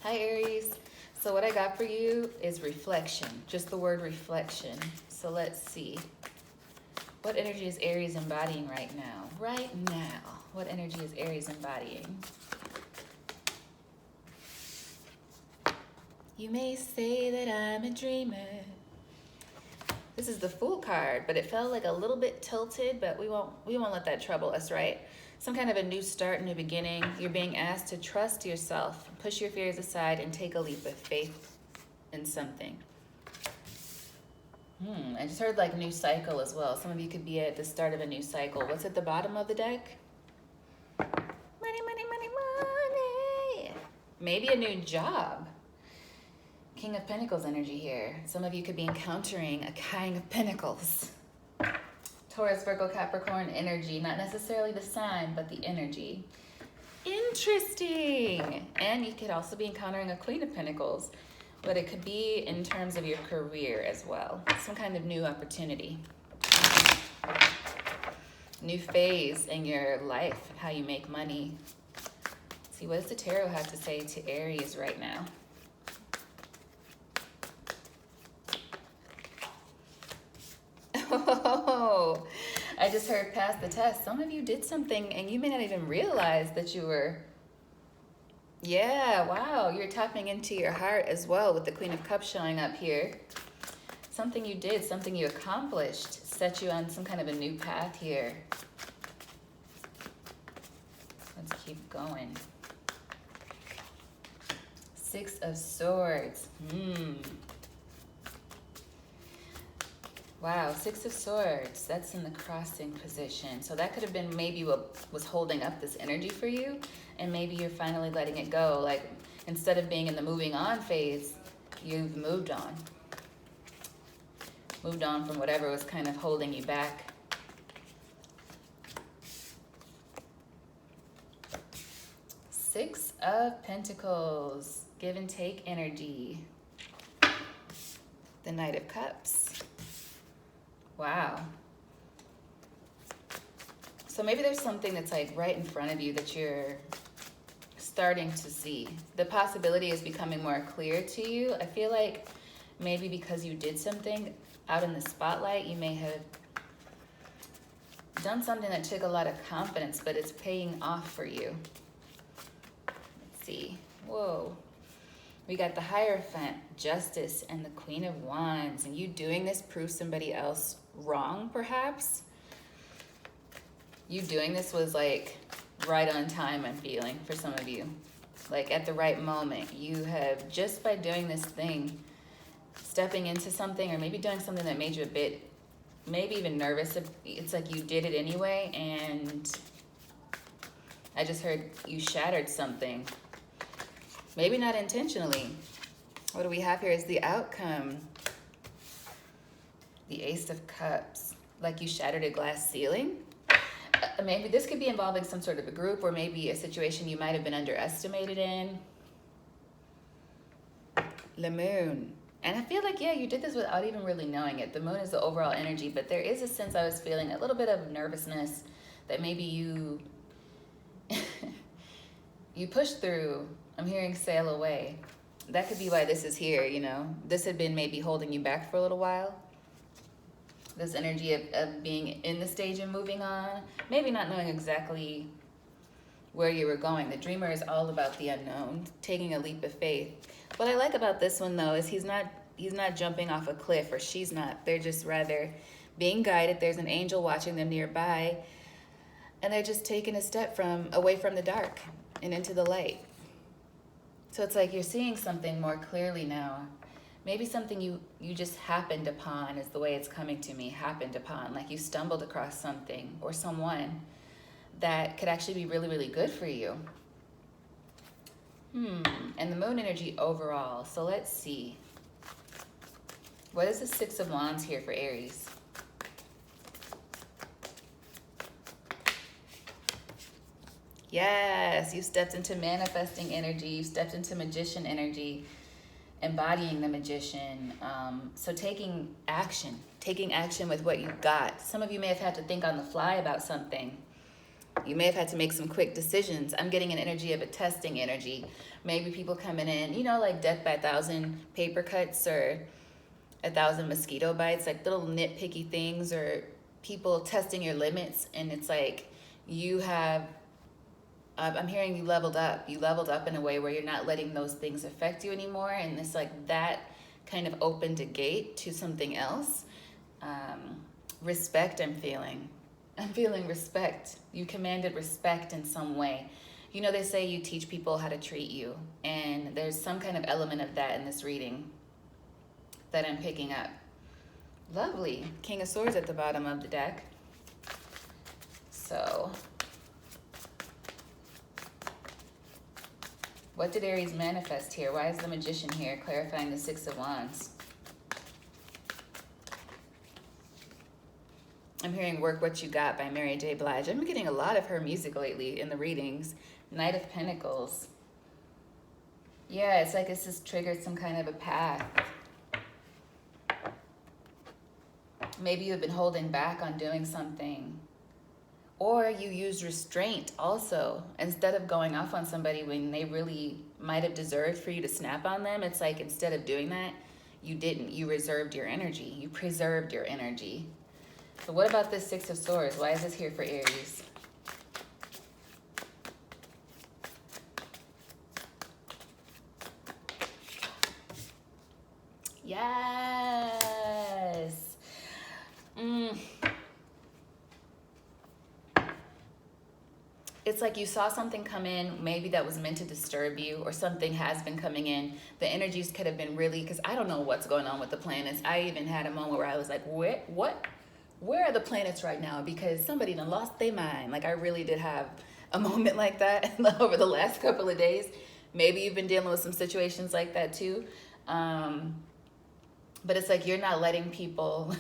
Hi Aries. So what I got for you is reflection, just the word reflection. So let's see. What energy is Aries embodying right now? Right now, what energy is Aries embodying? You may say that I'm a dreamer. This is the Fool card, but it felt like a little bit tilted, but we won't let that trouble us, right? Some kind of a new start, new beginning. You're being asked to trust yourself, push your fears aside, and take a leap of faith in something. I just heard like new cycle as well. Some of you could be at the start of a new cycle. What's at the bottom of the deck? Money, money, money, money. Maybe a new job. King of Pentacles energy here. Some of you could be encountering a King of Pentacles. Taurus, Virgo, Capricorn energy. Not necessarily the sign, but the energy. Interesting. And you could also be encountering a Queen of Pentacles, but it could be in terms of your career as well. Some kind of new opportunity. New phase in your life, how you make money. Let's see, what does the tarot have to say to Aries right now? Oh, I just heard pass the test. Some of you did something and you may not even realize that you were, yeah, wow, you're tapping into your heart as well with the Queen of Cups showing up here. Something you did, something you accomplished, set you on some kind of a new path here. Let's keep going. Six of Swords. Wow, Six of Swords, that's in the crossing position. So that could have been maybe what was holding up this energy for you, and maybe you're finally letting it go. Like, instead of being in the moving on phase, you've moved on. Moved on from whatever was kind of holding you back. Six of Pentacles, give and take energy. The Knight of Cups. Wow. So maybe there's something that's like right in front of you that you're starting to see. The possibility is becoming more clear to you. I feel like maybe because you did something out in the spotlight, you may have done something that took a lot of confidence, but it's paying off for you. Let's see. Whoa. We got the Hierophant, Justice, and the Queen of Wands. And you doing this proves somebody else wrong, perhaps. You doing this was like right on time, I'm feeling, for some of you. Like at the right moment. You have, just by doing this thing, stepping into something, or maybe doing something that made you a bit, maybe even nervous. It's like you did it anyway, and I just heard you shattered something. Maybe not intentionally. What do we have here is the outcome. The Ace of Cups. Like you shattered a glass ceiling. Maybe this could be involving some sort of a group, or maybe a situation you might have been underestimated in. The Moon. And I feel like, yeah, you did this without even really knowing it. The Moon is the overall energy, but there is a sense I was feeling a little bit of nervousness that maybe you you pushed through. I'm hearing sail away. That could be why this is here, you know. This had been maybe holding you back for a little while. This energy of being in the stage and moving on. Maybe not knowing exactly where you were going. The dreamer is all about the unknown, taking a leap of faith. What I like about this one, though, is he's not jumping off a cliff, or she's not. They're just rather being guided. There's an angel watching them nearby. And they're just taking a step away from the dark and into the light. So it's like you're seeing something more clearly now. Maybe something you just happened upon is the way it's coming to me, happened upon. Like you stumbled across something or someone that could actually be really, really good for you. And the Moon energy overall. So let's see. What is the Six of Wands here for Aries? Yes, you stepped into manifesting energy. You stepped into magician energy, embodying the magician. So taking action with what you got. Some of you may have had to think on the fly about something. You may have had to make some quick decisions. I'm getting an energy of a testing energy. Maybe people coming in, you know, like death by 1,000 paper cuts or 1,000 mosquito bites, like little nitpicky things, or people testing your limits. And it's like you have, I'm hearing you leveled up. You leveled up in a way where you're not letting those things affect you anymore. And it's like that kind of opened a gate to something else. Respect, I'm feeling. I'm feeling respect. You commanded respect in some way. You know, they say you teach people how to treat you. And there's some kind of element of that in this reading that I'm picking up. Lovely. King of Swords at the bottom of the deck. So, what did Aries manifest here? Why is the Magician here clarifying the Six of Wands? I'm hearing Work What You Got by Mary J. Blige. I'm getting a lot of her music lately in the readings. Knight of Pentacles. Yeah, it's like this has triggered some kind of a path. Maybe you've been holding back on doing something. Or you use restraint also. Instead of going off on somebody when they really might have deserved for you to snap on them, it's like instead of doing that, you didn't. You reserved your energy. You preserved your energy. So what about this Six of Swords? Why is this here for Aries? Yes. It's like you saw something come in, maybe that was meant to disturb you, or something has been coming in. The energies could have been really, because I don't know what's going on with the planets. I even had a moment where I was like, what? Where are the planets right now? Because somebody done lost their mind. Like I really did have a moment like that over the last couple of days. Maybe you've been dealing with some situations like that too. But it's like you're not letting people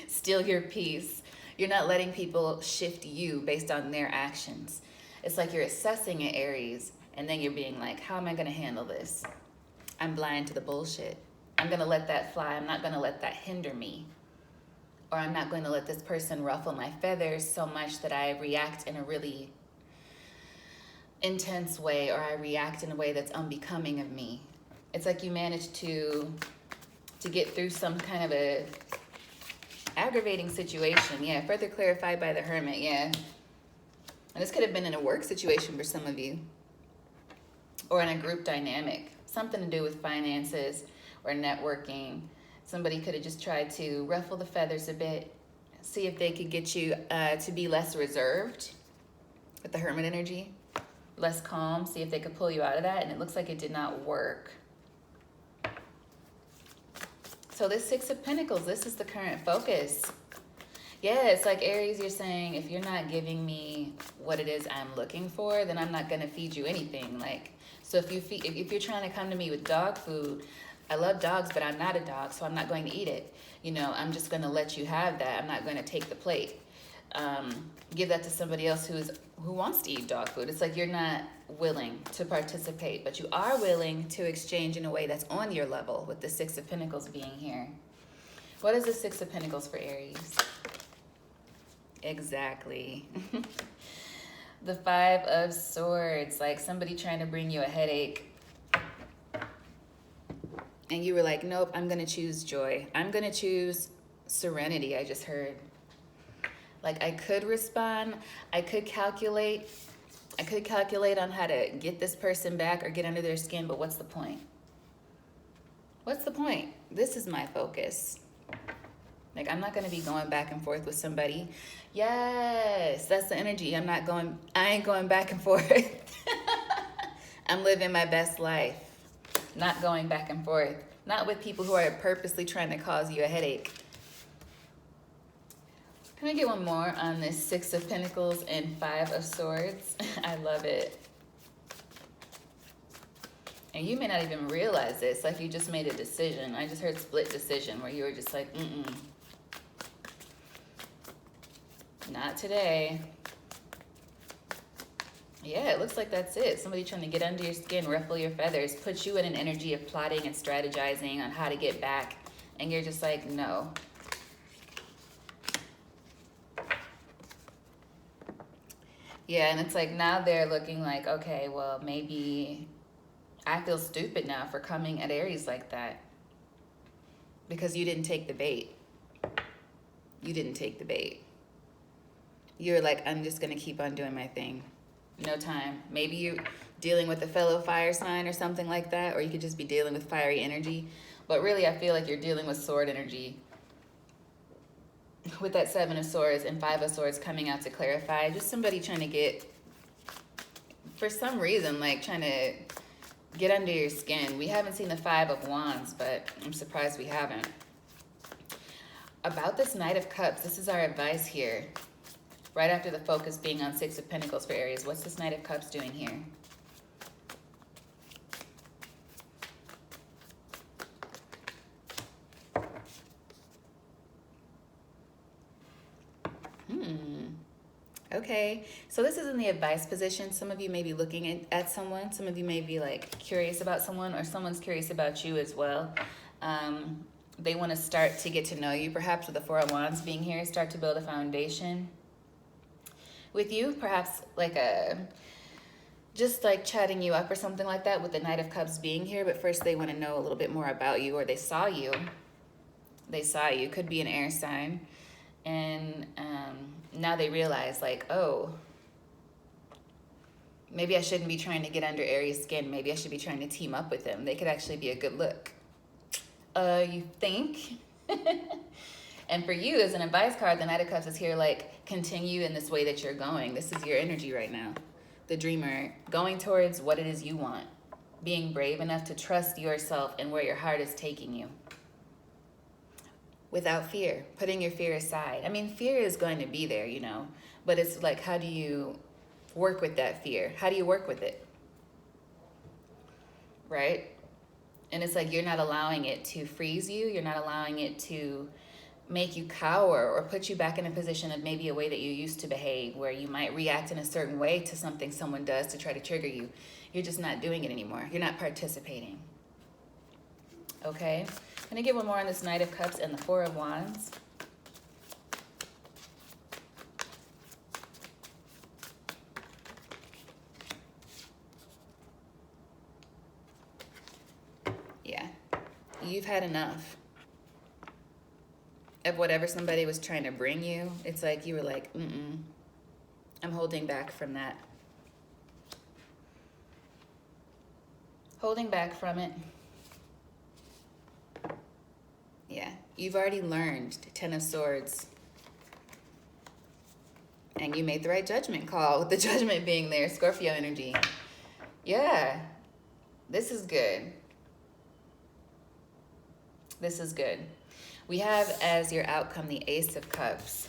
steal your peace. You're not letting people shift you based on their actions. It's like you're assessing it, Aries, and then you're being like, how am I going to handle this? I'm blind to the bullshit. I'm going to let that fly. I'm not going to let that hinder me. Or I'm not going to let this person ruffle my feathers so much that I react in a really intense way, or I react in a way that's unbecoming of me. It's like you managed to get through some kind of a aggravating situation. Yeah, further clarified by the Hermit. Yeah. And this could have been in a work situation for some of you, or in a group dynamic. Something to do with finances or networking. Somebody could have just tried to ruffle the feathers a bit, see if they could get you to be less reserved with the Hermit energy, less calm, see if they could pull you out of that, and it looks like it did not work. So this Six of Pentacles, this is the current focus. Yeah, it's like Aries, you're saying, if you're not giving me what it is I'm looking for, then I'm not gonna feed you anything. Like, so if you're trying to come to me with dog food, I love dogs, but I'm not a dog, so I'm not going to eat it. You know, I'm just going to let you have that. I'm not going to take the plate. Give that to somebody else who wants to eat dog food. It's like you're not willing to participate, but you are willing to exchange in a way that's on your level, with the Six of Pentacles being here. What is the Six of Pentacles for Aries? Exactly. The Five of Swords, like somebody trying to bring you a headache. And you were like, nope, I'm going to choose joy. I'm going to choose serenity, I just heard. Like I could respond. I could calculate on how to get this person back or get under their skin, but what's the point? What's the point? This is my focus. Like I'm not going to be going back and forth with somebody. Yes, that's the energy. I ain't going back and forth. I'm living my best life. Not going back and forth. Not with people who are purposely trying to cause you a headache. Can I get one more on this Six of Pentacles and Five of Swords? I love it. And you may not even realize this. Like you just made a decision. I just heard split decision where you were just like, not today. Yeah, it looks like that's it. Somebody trying to get under your skin, ruffle your feathers, put you in an energy of plotting and strategizing on how to get back. And you're just like, no. Yeah, and it's like now they're looking like, okay, well, maybe I feel stupid now for coming at Aries like that because you didn't take the bait. You didn't take the bait. You're like, I'm just going to keep on doing my thing. No time. Maybe you dealing with a fellow fire sign or something like that, or you could just be dealing with fiery energy. But really, I feel like you're dealing with sword energy with that Seven of Swords and Five of Swords coming out to clarify. Just somebody trying to get, for some reason, like trying to get under your skin. We haven't seen the Five of Wands, but I'm surprised we haven't. About this Knight of Cups, this is our advice here. Right after the focus being on Six of Pentacles for Aries, what's this Knight of Cups doing here? Okay, so this is in the advice position. Some of you may be looking at someone. Some of you may be like curious about someone, or someone's curious about you as well. They want to start to get to know you, perhaps with the Four of Wands being here, start to build a foundation with you, perhaps like just like chatting you up or something like that with the Knight of Cups being here. But first they want to know a little bit more about you, or they saw you. They saw you. Could be an air sign. And now they realize like, oh, maybe I shouldn't be trying to get under Aries' skin. Maybe I should be trying to team up with him. They could actually be a good look. You think? And for you, as an advice card, the Knight of Cups is here like, continue in this way that you're going. This is your energy right now. The dreamer, going towards what it is you want. Being brave enough to trust yourself and where your heart is taking you. Without fear, putting your fear aside. I mean, fear is going to be there, you know, but it's like, how do you work with that fear? How do you work with it? Right? And it's like, you're not allowing it to freeze you. You're not allowing it to make you cower or put you back in a position of maybe a way that you used to behave, where you might react in a certain way to something someone does to try to trigger you. You're just not doing it anymore. You're not participating. Okay? I'm going to get one more on this Knight of Cups and the Four of Wands. Yeah. You've had enough of whatever somebody was trying to bring you. It's like you were like, I'm holding back from that. Holding back from it. Yeah, you've already learned Ten of Swords. And you made the right judgment call with the judgment being there, Scorpio energy. Yeah, this is good. This is good. We have as your outcome the Ace of Cups.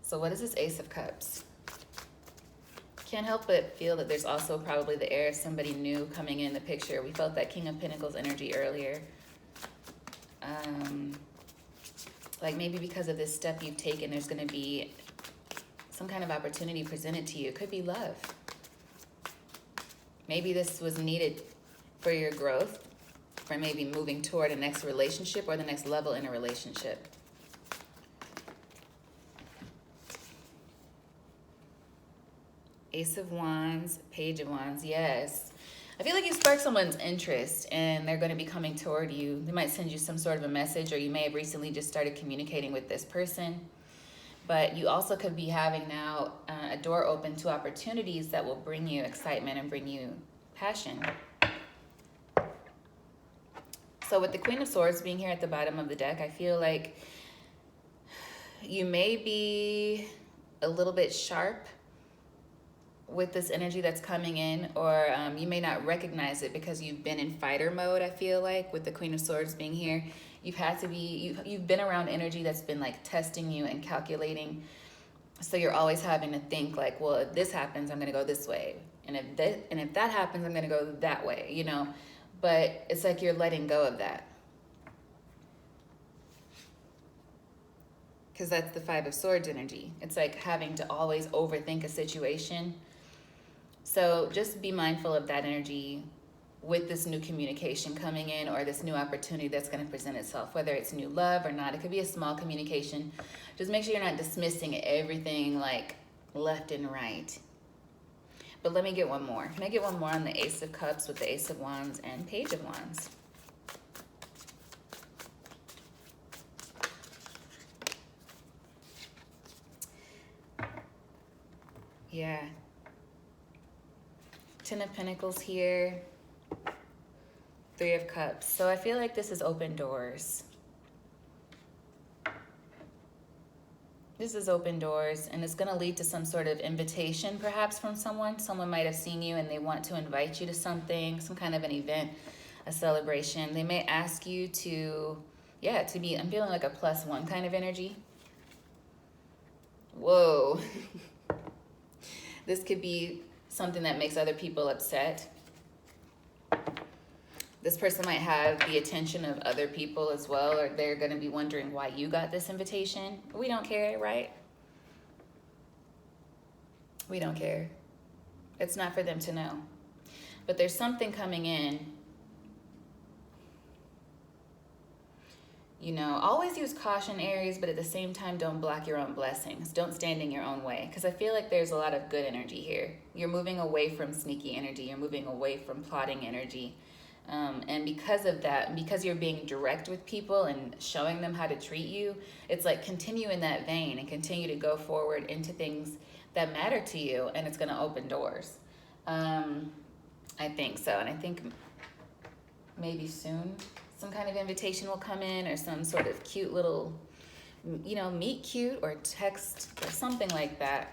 So what is this Ace of Cups? Can't help but feel that there's also probably the air of somebody new coming in the picture. We felt that King of Pentacles energy earlier. Like maybe because of this step you've taken, there's going to be some kind of opportunity presented to you. It could be love. Maybe this was needed for your growth, for maybe moving toward a next relationship or the next level in a relationship. Ace of Wands, Page of Wands, yes. I feel like you sparked someone's interest and they're going to be coming toward you. They might send you some sort of a message, or you may have recently just started communicating with this person. But you also could be having now a door open to opportunities that will bring you excitement and bring you passion. So with the Queen of Swords being here at the bottom of the deck, I feel like you may be a little bit sharp with this energy that's coming in, or you may not recognize it because you've been in fighter mode. I feel like with the Queen of Swords being here, you've had to be, you've been around energy that's been like testing you and calculating. So you're always having to think like, well, if this happens, I'm going to go this way. And if that happens, I'm going to go that way, you know, but it's like you're letting go of that. Because that's the Five of Swords energy. It's like having to always overthink a situation. So just be mindful of that energy with this new communication coming in, or this new opportunity that's going to present itself, whether it's new love or not. It could be a small communication. Just make sure you're not dismissing everything like left and right. But let me get one more. Can I get one more on the Ace of Cups with the Ace of Wands and Page of Wands? Yeah. Ten of Pentacles here. Three of Cups. So I feel like this is open doors. This is open doors, and it's going to lead to some sort of invitation perhaps from someone. Someone might have seen you and they want to invite you to something, some kind of an event, a celebration. They may ask you to, yeah, to be, I'm feeling like a +1 kind of energy. Whoa. This could be something that makes other people upset. This person might have the attention of other people as well, or they're going to be wondering why you got this invitation. We don't care, right? We don't care. It's not for them to know. But there's something coming in. You know, always use caution, Aries, but at the same time, don't block your own blessings. Don't stand in your own way, because I feel like there's a lot of good energy here. You're moving away from sneaky energy. You're moving away from plotting energy. And because of that, because you're being direct with people and showing them how to treat you, it's like continue in that vein and continue to go forward into things that matter to you, and it's going to open doors. I think so. And I think maybe soon some kind of invitation will come in, or some sort of cute little, you know, meet cute or text or something like that.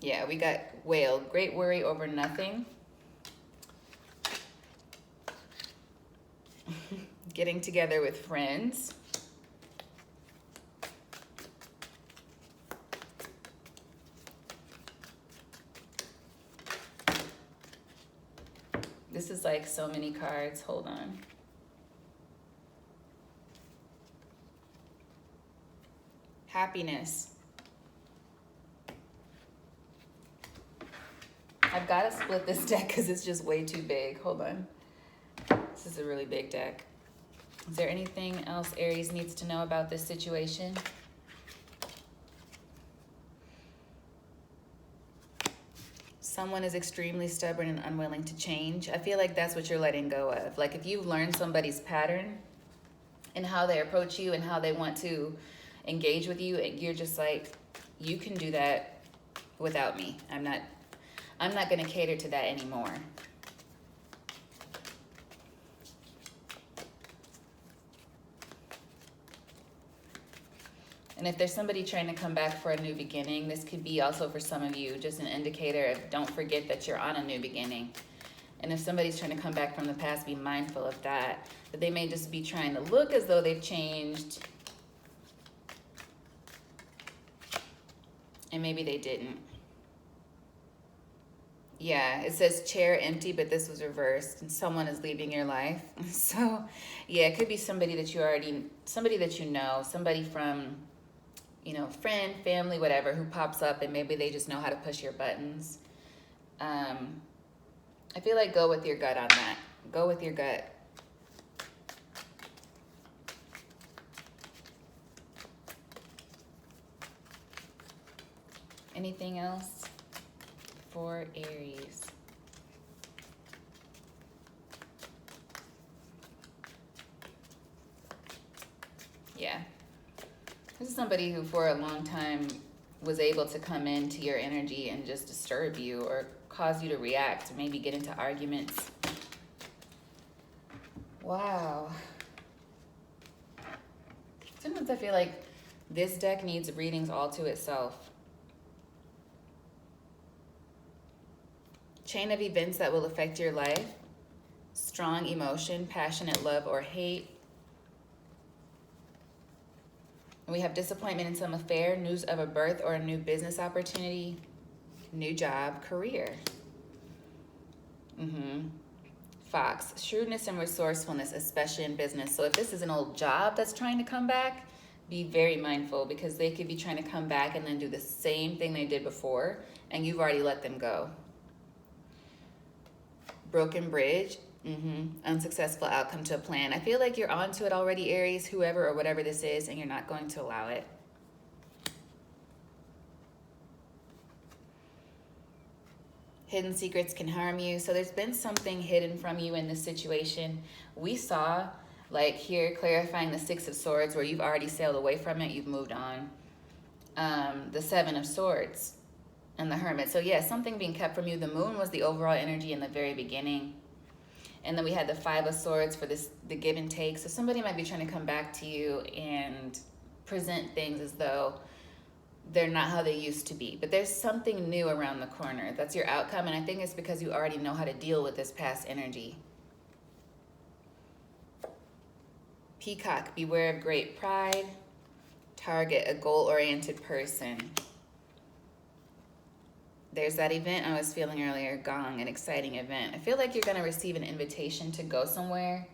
Yeah, we got Whale, great worry over nothing. Getting together with friends. This is like so many cards. Hold on. Happiness. I've got to split this deck because it's just way too big. Hold on. This is a really big deck. Is there anything else Aries needs to know about this situation? Someone is extremely stubborn and unwilling to change. I feel like that's what you're letting go of. Like if you've learned somebody's pattern and how they approach you and how they want to engage with you, and you're just like, you can do that without me. I'm not going to cater to that anymore. And if there's somebody trying to come back for a new beginning, this could be also for some of you just an indicator of don't forget that you're on a new beginning. And if somebody's trying to come back from the past, be mindful of that. That they may just be trying to look as though they've changed. And maybe they didn't. Yeah, it says chair empty, but this was reversed, and someone is leaving your life. So, yeah, it could be somebody that somebody that you know, somebody from, you know, friend, family, whatever, who pops up, and maybe they just know how to push your buttons. I feel like go with your gut on that. Go with your gut. Anything else for Aries? Yeah. This is somebody who for a long time was able to come into your energy and just disturb you or cause you to react, or maybe get into arguments. Wow. Sometimes I feel like this deck needs readings all to itself. Chain of events that will affect your life. Strong emotion, passionate love or hate. We have disappointment in some affair, news of a birth or a new business opportunity, new job, career. Fox, shrewdness and resourcefulness, especially in business. So if this is an old job that's trying to come back, be very mindful, because they could be trying to come back and then do the same thing they did before, and you've already let them go. Broken bridge, unsuccessful outcome to a plan. I feel like you're onto it already, Aries, whoever or whatever this is, and you're not going to allow it. Hidden secrets can harm you. So there's been something hidden from you in this situation. We saw, like here, clarifying the Six of Swords, where you've already sailed away from it, you've moved on. The Seven of Swords and the Hermit. So yeah, something being kept from you. The Moon was the overall energy in the very beginning. And then we had the Five of Swords for this, the give and take. So somebody might be trying to come back to you and present things as though they're not how they used to be. But there's something new around the corner. That's your outcome. And I think it's because you already know how to deal with this past energy. Peacock, beware of great pride. Target a goal-oriented person. There's that event I was feeling earlier, Gong, an exciting event. I feel like you're going to receive an invitation to go somewhere.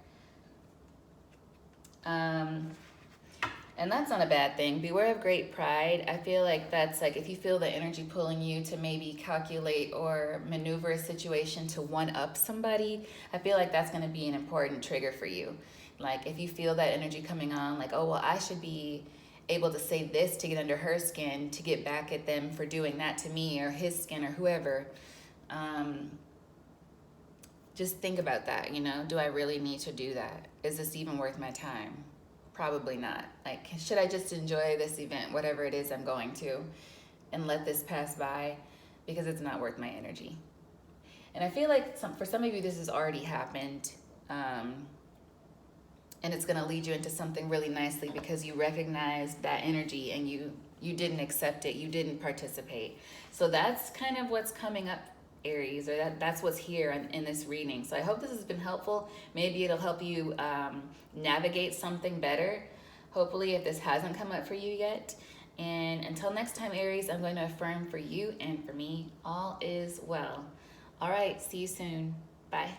And that's not a bad thing. Beware of great pride. I feel like that's like if you feel the energy pulling you to maybe calculate or maneuver a situation to one-up somebody, I feel like that's going to be an important trigger for you. Like if you feel that energy coming on, like, oh, well, I should be able to say this to get under her skin, to get back at them for doing that to me, or his skin, or whoever. Just think about that, you know? Do I really need to do that? Is this even worth my time? Probably not. Like, should I just enjoy this event, whatever it is I'm going to, and let this pass by? Because it's not worth my energy. And I feel like for some of you, this has already happened. And it's going to lead you into something really nicely because you recognize that energy and you didn't accept it. You didn't participate. So that's kind of what's coming up, Aries, or that's what's here in this reading. So I hope this has been helpful. Maybe it'll help you navigate something better. Hopefully, if this hasn't come up for you yet. And until next time, Aries, I'm going to affirm for you and for me, all is well. All right, see you soon. Bye.